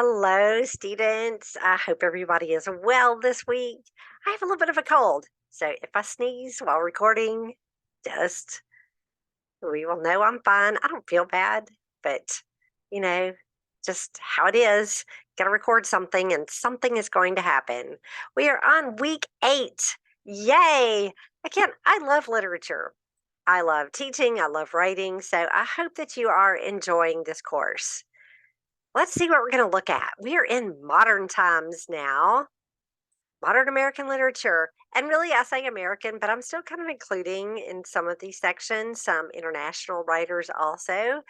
Hello, students. I hope everybody is well this week. I have a little bit of a cold, so if I sneeze while recording, just we will know I'm fine. I don't feel bad, but you know, just how it is. Got to record something, and something is going to happen. We are on week 8. Yay! Again, I love literature. I love teaching. I love writing. So I hope that you are enjoying this course. Let's see what we're going to look at. We are in modern times now, modern American literature. And really, I say American, but I'm still kind of including in some of these sections some international writers also,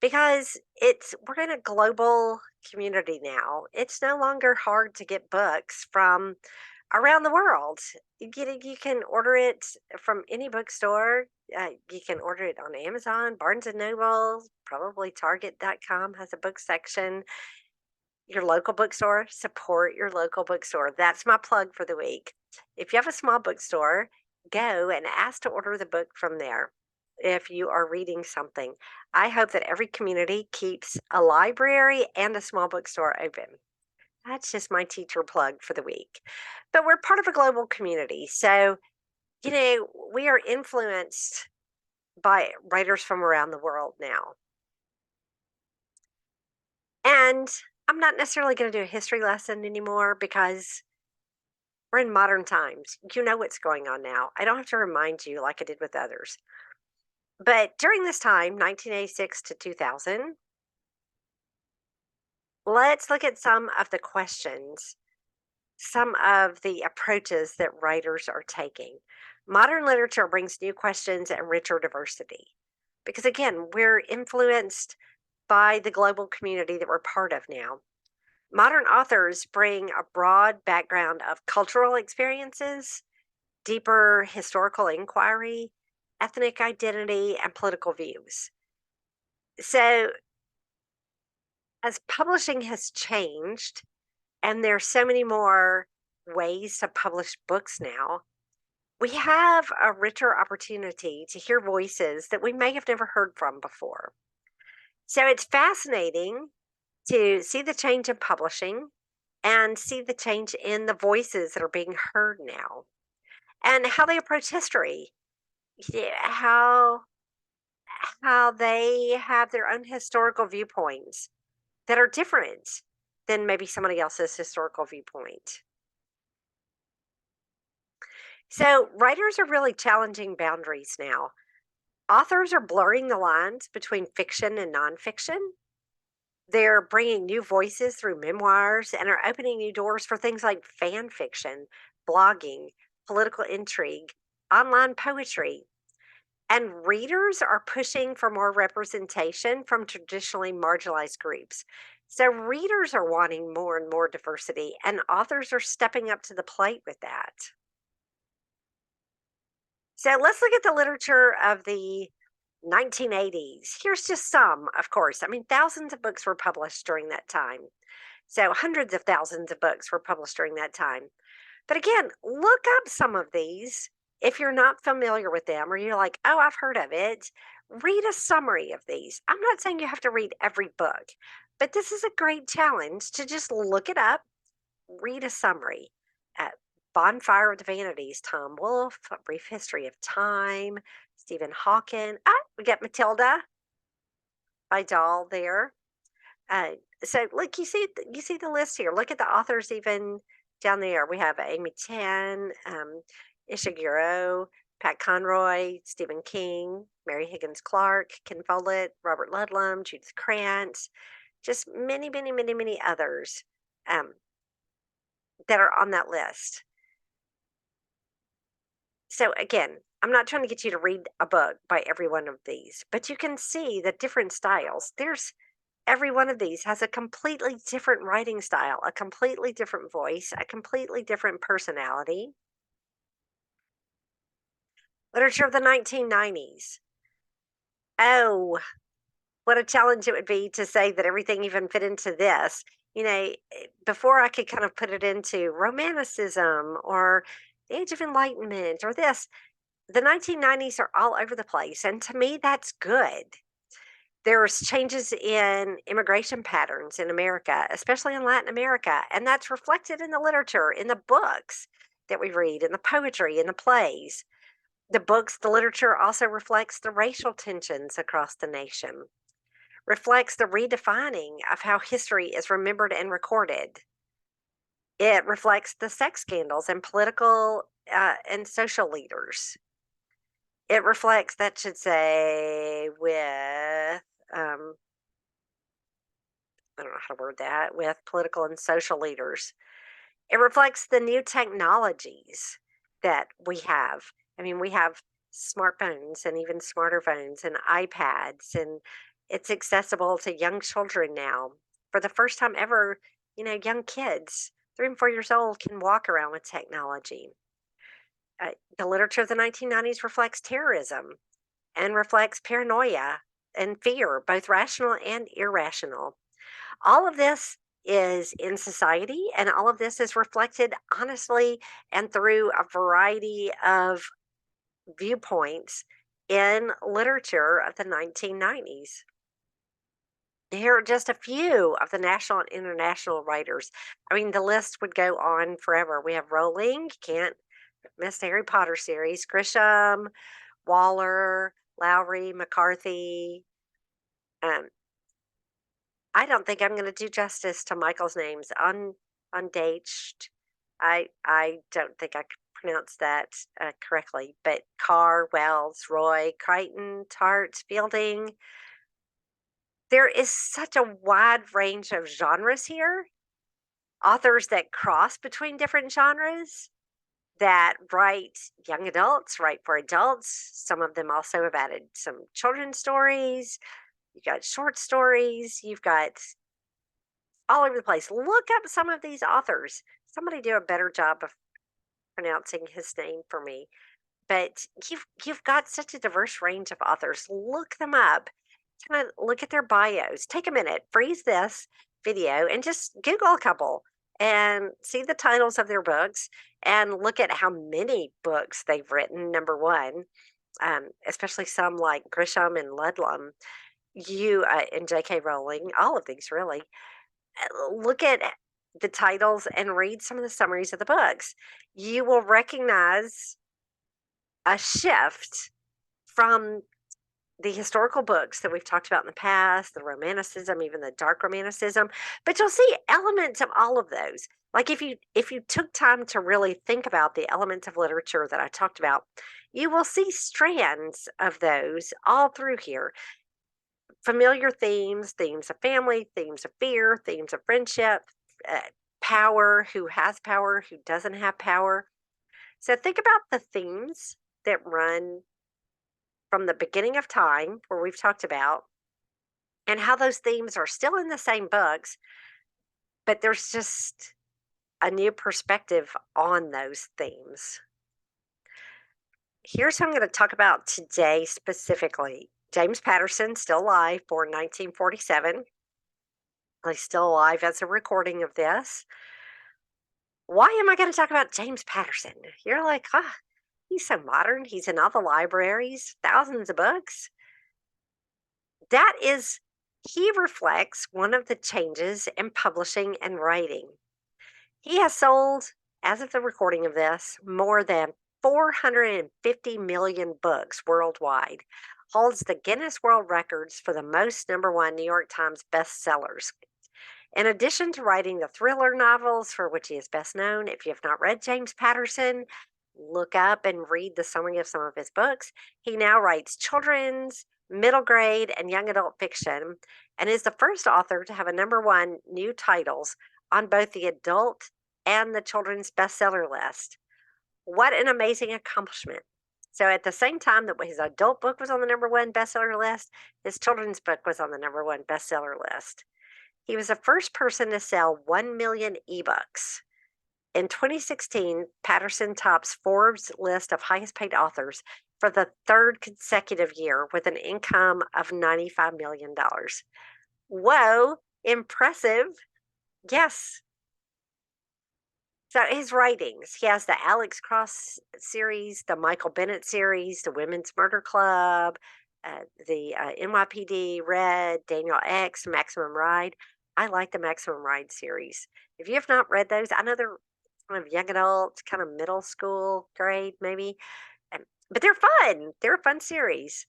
because we're in a global community now. It's no longer hard to get books from around the world. You can order it from any bookstore. You can order it on Amazon, Barnes and Noble, probably Target.com has a book section. Your local bookstore, support your local bookstore. That's my plug for the week. If you have a small bookstore, go and ask to order the book from there if you are reading something. I hope that every community keeps a library and a small bookstore open. That's just my teacher plug for the week. But we're part of a global community. So, we are influenced by writers from around the world now. And I'm not necessarily going to do a history lesson anymore because we're in modern times. You know what's going on now. I don't have to remind you like I did with others. But during this time, 1986 to 2000, let's look at some of the questions, some of the approaches that writers are taking. Modern literature brings new questions and richer diversity because, again, we're influenced by the global community that we're part of now. Modern authors bring a broad background of cultural experiences, deeper historical inquiry, ethnic identity, and political views. So, as publishing has changed, and there's so many more ways to publish books now, we have a richer opportunity to hear voices that we may have never heard from before. So, it's fascinating to see the change in publishing and see the change in the voices that are being heard now and how they approach history. Yeah, how they have their own historical viewpoints that are different than maybe somebody else's historical viewpoint. So, writers are really challenging boundaries now. Authors are blurring the lines between fiction and nonfiction. They're bringing new voices through memoirs and are opening new doors for things like fan fiction, blogging, political intrigue, online poetry. And readers are pushing for more representation from traditionally marginalized groups. So, readers are wanting more and more diversity, and authors are stepping up to the plate with that. So, let's look at the literature of the 1980s. Here's just some, of course. I mean, thousands of books were published during that time. So, hundreds of thousands of books were published during that time. But again, look up some of these if you're not familiar with them or you're like, oh, I've heard of it. Read a summary of these. I'm not saying you have to read every book, but this is a great challenge to just look it up, read a summary. Uh, Bonfire of the Vanities, Tom Wolfe, A Brief History of Time, Stephen Hawking. Ah, we got Matilda by Dahl there. Uh, so look, you see the list here. Look at the authors even down there. We have Amy Tan, Ishiguro, Pat Conroy, Stephen King, Mary Higgins Clark, Ken Follett, Robert Ludlum, Judith Krantz, just many, many, many, many others um, that are on that list. So again, I'm not trying to get you to read a book by every one of these, but you can see the different styles. There's every one of these has a completely different writing style, a completely different voice, a completely different personality. Literature of the 1990s. Oh, what a challenge it would be to say that everything even fit into this. Before I could kind of put it into romanticism or the Age of Enlightenment or this, the 1990s are all over the place. And to me, that's good. There's changes in immigration patterns in America, especially in Latin America, and that's reflected in the literature, in the books that we read, in the poetry, in the plays. The literature also reflects the racial tensions across the nation, reflects the redefining of how history is remembered and recorded. It reflects the sex scandals and political and social leaders. It reflects, that should say, with I don't know how to word that, with political and social leaders. It reflects the new technologies that we have. I mean, we have smartphones and even smarter phones and iPads, and it's accessible to young children now. For the first time ever, young kids, 3 and 4 years old, can walk around with technology. The literature of the 1990s reflects terrorism and reflects paranoia and fear, both rational and irrational. All of this is in society, and all of this is reflected honestly and through a variety of viewpoints in literature of the 1990s. Here are just a few of the national and international writers. I mean, the list would go on forever. We have Rowling, can't miss the Harry Potter series, Grisham, Waller, Lowry, McCarthy. Um, I don't think I'm gonna do justice to Michael's names. Undaged. I don't think I could pronounce that, correctly, but Carr, Wells, Roy, Crichton, Tart, Fielding. There is such a wide range of genres here, authors that cross between different genres, that write young adults, write for adults. Some of them also have added some children's stories. You've got short stories, you've got all over the place. Look up some of these authors. Somebody do a better job of pronouncing his name for me. But you've got such a diverse range of authors. Look them up. Kind of look at their bios. Take a minute, freeze this video, and just Google a couple and see the titles of their books and look at how many books they've written. Number one, especially some like Grisham and Ludlum, you and J.K. Rowling, all of these really look at the titles and read some of the summaries of the books. You will recognize a shift from the historical books that we've talked about in the past, the romanticism, even the dark romanticism, but you'll see elements of all of those. Like if you took time to really think about the elements of literature that I talked about, you will see strands of those all through here. Familiar themes, themes of family, themes of fear, themes of friendship, uh, power, who has power, who doesn't have power. So think about the themes that run from the beginning of time, where we've talked about, and how those themes are still in the same books, but there's just a new perspective on those themes. Here's who I'm going to talk about today specifically. James Patterson, still alive, born 1947. He's still alive as a recording of this. Why am I going to talk about James Patterson? You're like, he's so modern. He's in all the libraries, thousands of books. That is, he reflects one of the changes in publishing and writing. He has sold, as of the recording of this, more than 450 million books worldwide, holds the Guinness World Records for the most number one New York Times bestsellers. In addition to writing the thriller novels for which he is best known, if you have not read James Patterson, look up and read the summary of some of his books. He now writes children's, middle grade, and young adult fiction, and is the first author to have a number one new titles on both the adult and the children's bestseller list. What an amazing accomplishment. So, at the same time that his adult book was on the number one bestseller list, his children's book was on the number one bestseller list. He was the first person to sell 1 million ebooks. In 2016, Patterson tops Forbes' list of highest paid authors for the third consecutive year with an income of $95 million. Whoa, impressive. Yes. So his writings, he has the Alex Cross series, the Michael Bennett series, the Women's Murder Club, the NYPD, Red, Daniel X, Maximum Ride. I like the Maximum Ride series. If you have not read those, I know they're kind of young adult, kind of middle school grade, maybe, but they're fun. They're a fun series.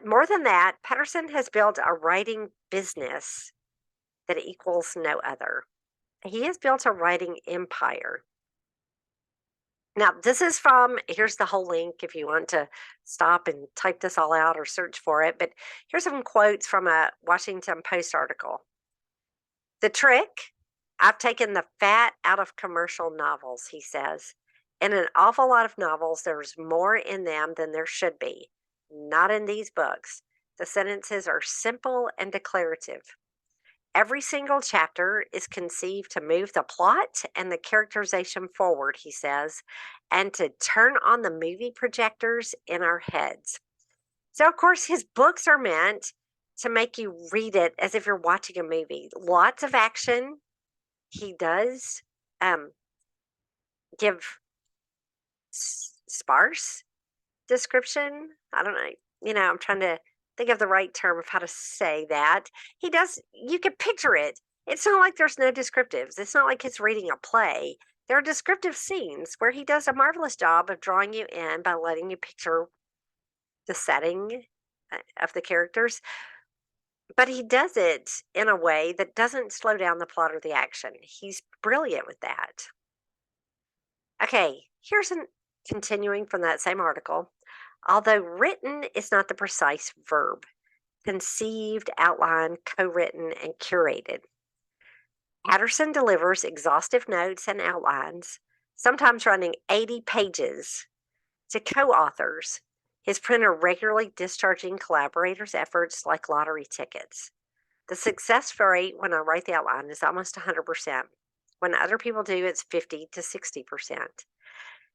More than that, Patterson has built a writing business that equals no other. He has built a writing empire. Now, this is from, here's the whole link if you want to stop and type this all out or search for it. But here's some quotes from a Washington Post article. The trick, I've taken the fat out of commercial novels, he says. In an awful lot of novels, there's more in them than there should be. Not in these books. The sentences are simple and declarative. Every single chapter is conceived to move the plot and the characterization forward, he says, and to turn on the movie projectors in our heads. So, of course, his books are meant to make you read it as if you're watching a movie. Lots of action. He does um, give sparse description. I don't know. I'm trying to think of the right term of how to say that. He does, you can picture it. It's not like there's no descriptives. It's not like he's reading a play. There are descriptive scenes where he does a marvelous job of drawing you in by letting you picture the setting of the characters. But he does it in a way that doesn't slow down the plot or the action. He's brilliant with that. Okay, here's an continuing from that same article. Although written is not the precise verb, conceived, outlined, co written, and curated. Patterson delivers exhaustive notes and outlines, sometimes running 80 pages, to co authors, his printer regularly discharging collaborators' efforts like lottery tickets. The success rate when I write the outline is almost 100%. When other people do, it's 50 to 60%.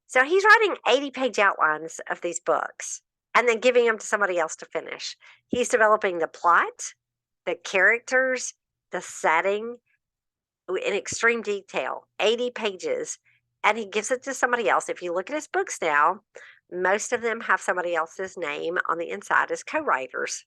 So he's writing 80-page outlines of these books and then giving them to somebody else to finish. He's developing the plot, the characters, the setting in extreme detail, 80 pages, and he gives it to somebody else. If you look at his books now, most of them have somebody else's name on the inside as co-writers.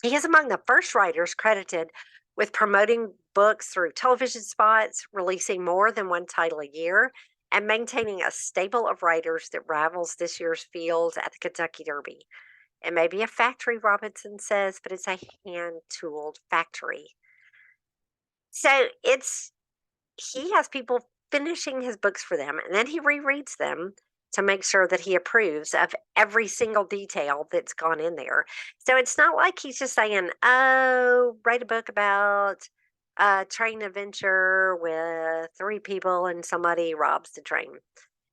He is among the first writers credited with promoting books through television spots, releasing more than one title a year, and maintaining a stable of writers that rivals this year's field at the Kentucky Derby. It may be a factory, Robinson says, but it's a hand tooled factory. So he has people finishing his books for them, and then he rereads them to make sure that he approves of every single detail that's gone in there. So it's not like he's just saying, "Oh, write a book about a train adventure with 3 people and somebody robs the train."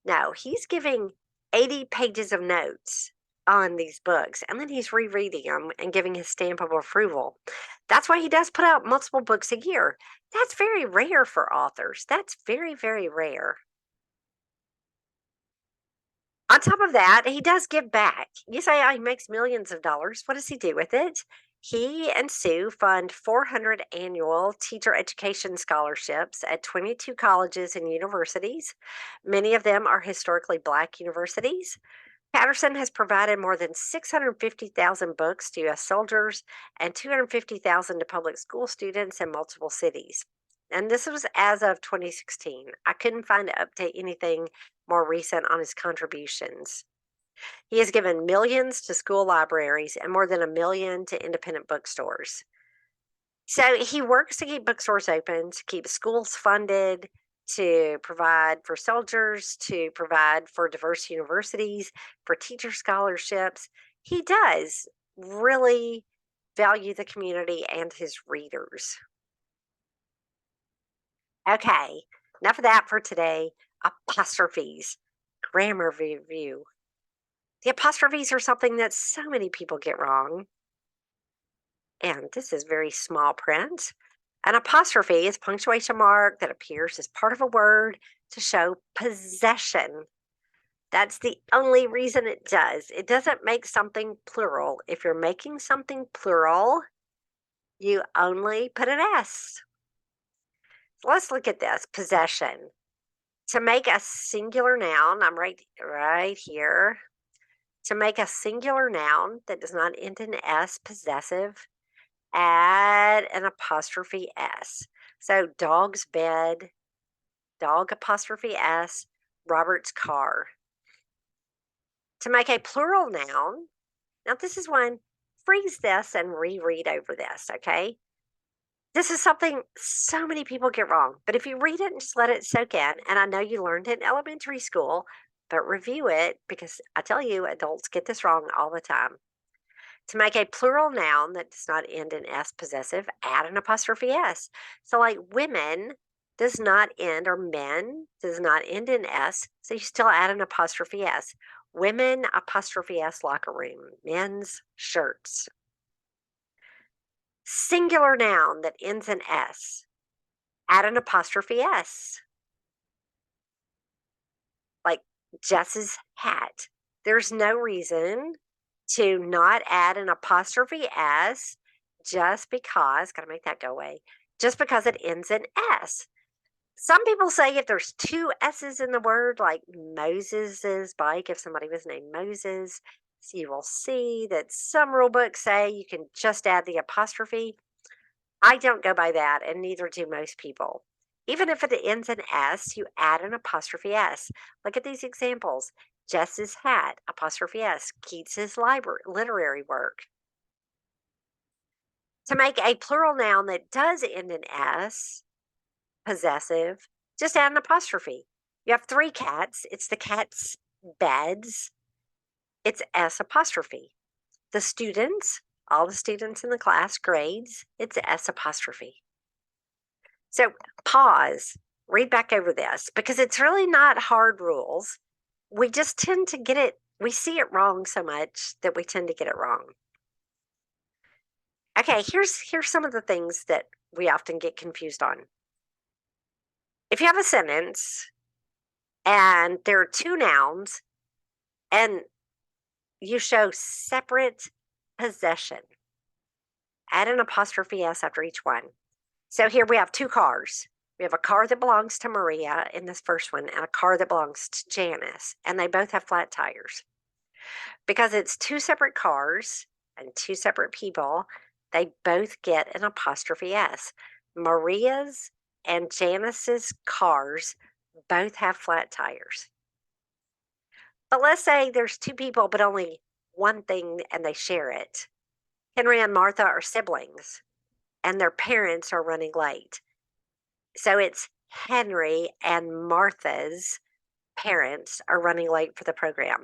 No, he's giving 80 pages of notes on these books, and then he's rereading them and giving his stamp of approval. That's why he does put out multiple books a year. That's very rare for authors. That's very, very rare. On top of that, he does give back. You say, "Oh, he makes millions of dollars." What does he do with it? He and Sue fund 400 annual teacher education scholarships at 22 colleges and universities. Many of them are historically Black universities. Patterson has provided more than 650,000 books to U.S. soldiers and 250,000 to public school students in multiple cities. And this was as of 2016. I couldn't find to update anything more recent on his contributions. He has given millions to school libraries and more than a million to independent bookstores. So he works to keep bookstores open, to keep schools funded, to provide for soldiers, to provide for diverse universities, for teacher scholarships. He does really value the community and his readers. Okay, enough of that for today. Apostrophes, grammar review. The apostrophes are something that so many people get wrong. And this is very small print. An apostrophe is a punctuation mark that appears as part of a word to show possession. That's the only reason it does. It doesn't make something plural. If you're making something plural, you only put an S. So let's look at this possession. To make a singular noun, I'm right here. To make a singular noun that does not end in S, possessive, add an apostrophe S. So dog's bed, dog apostrophe S, Robert's car. To make a plural noun, now this is one, freeze this and reread over this, okay? This is something so many people get wrong, but if you read it and just let it soak in, and I know you learned it in elementary school, but review it because I tell you, adults get this wrong all the time. To make a plural noun that does not end in S, possessive, add an apostrophe S. So, like women does not end, or men does not end in S, so you still add an apostrophe S. Women apostrophe S locker room, men's shirts. Singular noun that ends in S, add an apostrophe S. Like Jess's hat. There's no reason to not add an apostrophe S just because, gotta make that go away, just because it ends in S. Some people say if there's two S's in the word, like Moses's bike, if somebody was named Moses, so you will see that some rule books say you can just add the apostrophe. I don't go by that, and neither do most people. Even if it ends in S, you add an apostrophe S. Look at these examples. Jess's hat, apostrophe S. Keats's literary work. To make a plural noun that does end in S, possessive, just add an apostrophe. You have three cats. It's the cat's beds. It's S apostrophe. The students, all the students in the class, grades, it's S apostrophe. So pause, read back over this because it's really not hard rules. We just tend to get it, we see it wrong so much that we tend to get it wrong. Okay, here's some of the things that we often get confused on. If you have a sentence and there are two nouns and you show separate possession, add an apostrophe S after each one. So here we have two cars. We have a car that belongs to Maria in this first one and a car that belongs to Janice, and they both have flat tires. Because it's two separate cars and two separate people, they both get an apostrophe S. Maria's and Janice's cars both have flat tires. But let's say there's two people, but only one thing and they share it. Henry and Martha are siblings and their parents are running late. So it's Henry and Martha's parents are running late for the program.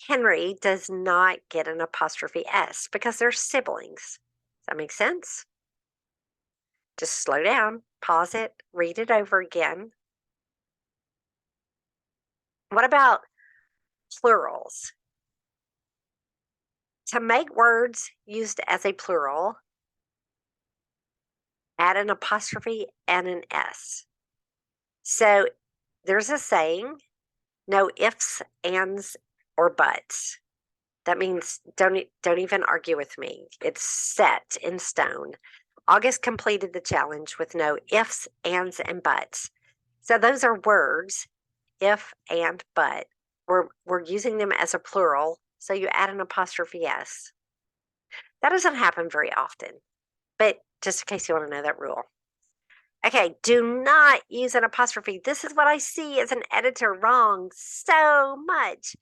Henry does not get an apostrophe S because they're siblings. Does that make sense? Just slow down, pause it, read it over again. What about plurals? To make words used as a plural, add an apostrophe and an S. So there's a saying, no ifs, ands, or buts. That means don't even argue with me. It's set in stone. August completed the challenge with no ifs, ands, and buts. So those are words, if and but. We're using them as a plural, so you add an apostrophe S. That doesn't happen very often, but just in case you want to know that rule. Okay, do not use an apostrophe. This is what I see as an editor wrong so much.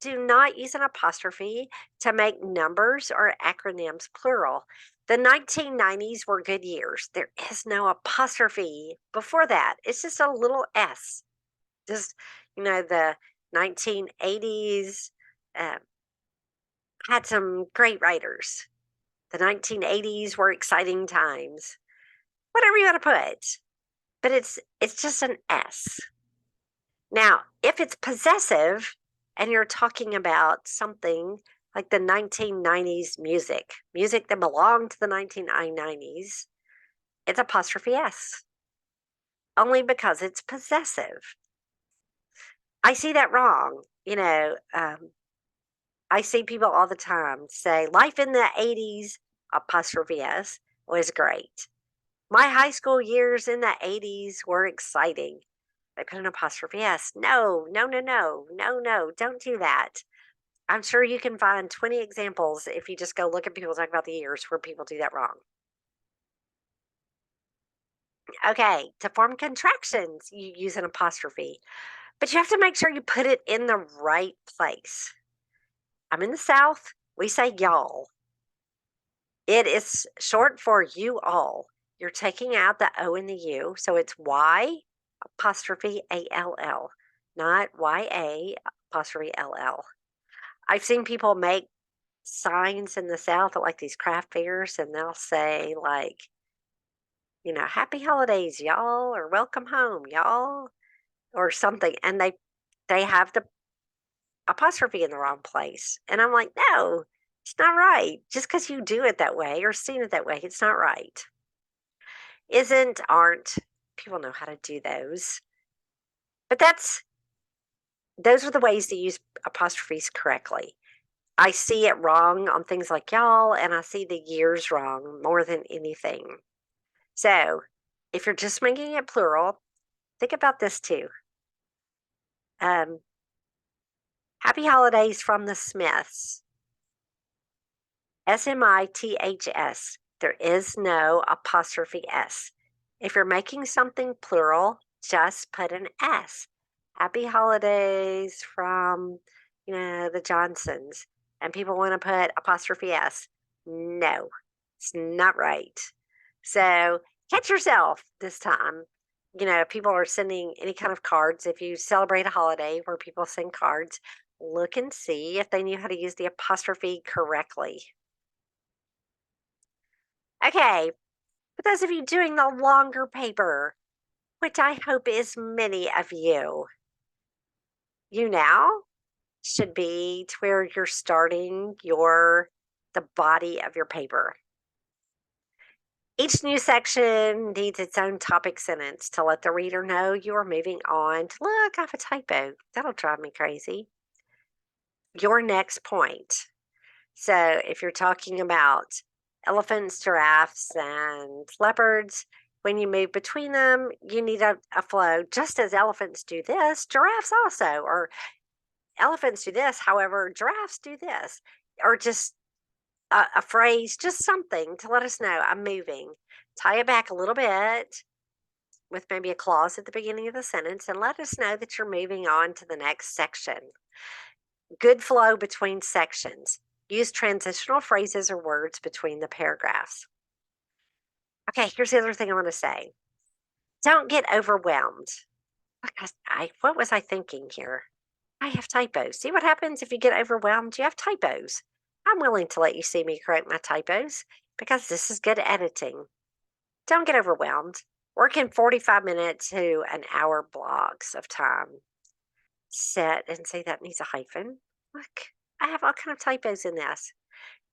Do not use an apostrophe to make numbers or acronyms plural. The 1990s were good years. There is no apostrophe before that. It's just a little S. Just, the 1980s had some great writers. The 1980s were exciting times. Whatever you want to put. But it's just an S. Now, if it's possessive and you're talking about something like the 1990s music that belonged to the 1990s, it's apostrophe S, only because it's possessive. I see that wrong. I see people all the time say, life in the 80s, apostrophe S, was great. My high school years in the 80s were exciting. They put an apostrophe S. No, no, no, no, no, no, don't do that. I'm sure you can find 20 examples if you just go look at people talking about the years where people do that wrong. Okay, to form contractions, you use an apostrophe, but you have to make sure you put it in the right place. I'm in the South, we say y'all. It is short for you all. You're taking out the O and the U, so it's Y apostrophe ALL, not YA apostrophe LL. I've seen people make signs in the South at like these craft fairs, and they'll say, like, happy holidays, y'all, or welcome home, y'all, or something. And they have the apostrophe in the wrong place. And I'm like, no, it's not right. Just because you do it that way or seen it that way, it's not right. Isn't, aren't. People know how to do those. But those are the ways to use apostrophes correctly. I see it wrong on things like y'all, and I see the years wrong more than anything. So if you're just making it plural, think about this too. Happy holidays from the Smiths. SMITHS. There is no apostrophe S. If you're making something plural, just put an S. Happy holidays from, the Johnsons. And people want to put apostrophe S. No, it's not right. So catch yourself this time. If people are sending any kind of cards, if you celebrate a holiday where people send cards, look and see if they knew how to use the apostrophe correctly. Okay, for those of you doing the longer paper, which I hope is many of you, you now should be to where you're starting the body of your paper. Each new section needs its own topic sentence to let the reader know you are moving on to look, I have a typo. That'll drive me crazy. Your next point. So if you're talking about elephants, giraffes, and leopards, when you move between them, you need a flow. Just as elephants do this, giraffes also, or elephants do this, however, giraffes do this, or just a phrase, just something to let us know I'm moving. Tie it back a little bit with maybe a clause at the beginning of the sentence and let us know that you're moving on to the next section. Good flow between sections. Use transitional phrases or words between the paragraphs. Okay, here's the other thing I want to say. Don't get overwhelmed. What was I thinking here? I have typos. See what happens if you get overwhelmed? You have typos. I'm willing to let you see me correct my typos because this is good editing. Don't get overwhelmed. Work in 45-minute to an hour blocks of time. Set and say that needs a hyphen. Look, I have all kind of typos in this.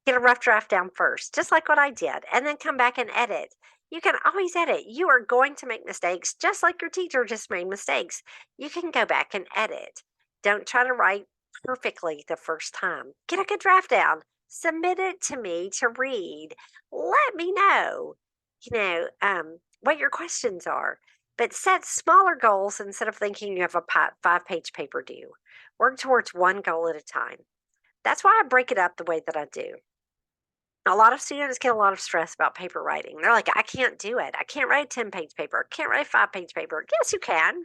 Get a rough draft down first, just like what I did, and then come back and edit. You can always edit. You are going to make mistakes, just like your teacher just made mistakes. You can go back and edit. Don't try to write perfectly the first time. Get a good draft down. Submit it to me to read. Let me know, what your questions are. But set smaller goals instead of thinking you have a 5-page paper due. Work towards one goal at a time. That's why I break it up the way that I do. A lot of students get a lot of stress about paper writing. They're like, I can't do it. I can't write a 10-page paper. I can't write a 5-page paper. Yes, you can.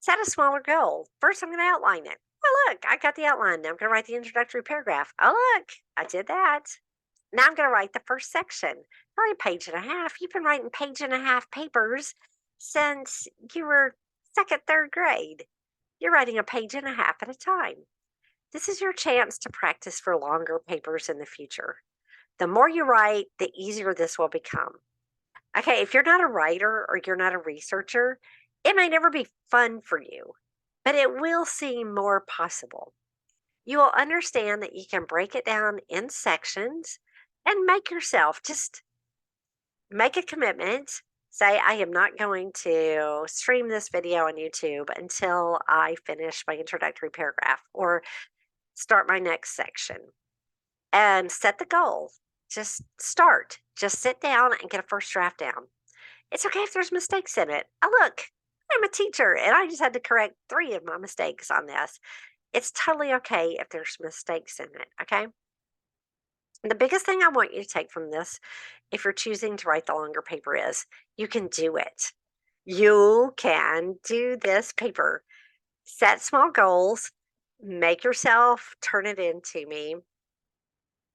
Set a smaller goal. First, I'm going to outline it. Oh, look, I got the outline. Now I'm going to write the introductory paragraph. Oh, look, I did that. Now I'm going to write the first section. Probably a page and a half. You've been writing page and a half papers since you were second, third grade. You're writing a page and a half at a time. This is your chance to practice for longer papers in the future. The more you write, the easier this will become. Okay, if you're not a writer or you're not a researcher, it may never be fun for you, but it will seem more possible. You will understand that you can break it down in sections and just make a commitment. Say, I am not going to stream this video on YouTube until I finish my introductory paragraph or start my next section. And set the goal. Just start. Just sit down and get a first draft down. It's okay if there's mistakes in it. Oh, look, I'm a teacher and I just had to correct 3 of my mistakes on this. It's totally okay if there's mistakes in it, okay? The biggest thing I want you to take from this, if you're choosing to write the longer paper, is you can do it. You can do this paper. Set small goals, make yourself turn it into me.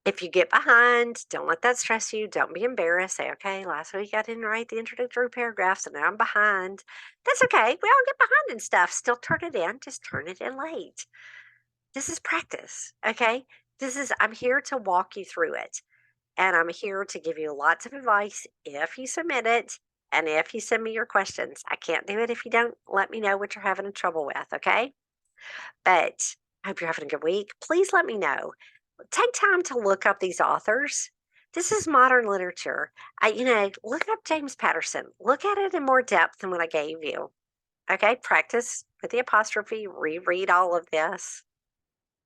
If you get behind, don't let that stress you. Don't be embarrassed. Say, okay, last week I didn't write the introductory paragraph, so now I'm behind. That's okay. We all get behind and stuff. Still turn it in, just turn it in late. This is practice, okay? I'm here to walk you through it. And I'm here to give you lots of advice if you submit it and if you send me your questions. I can't do it if you don't let me know what you're having trouble with, okay? But I hope you're having a good week. Please let me know. Take time to look up these authors. This is modern literature. Look up James Patterson. Look at it in more depth than what I gave you. Okay, practice with the apostrophe, reread all of this.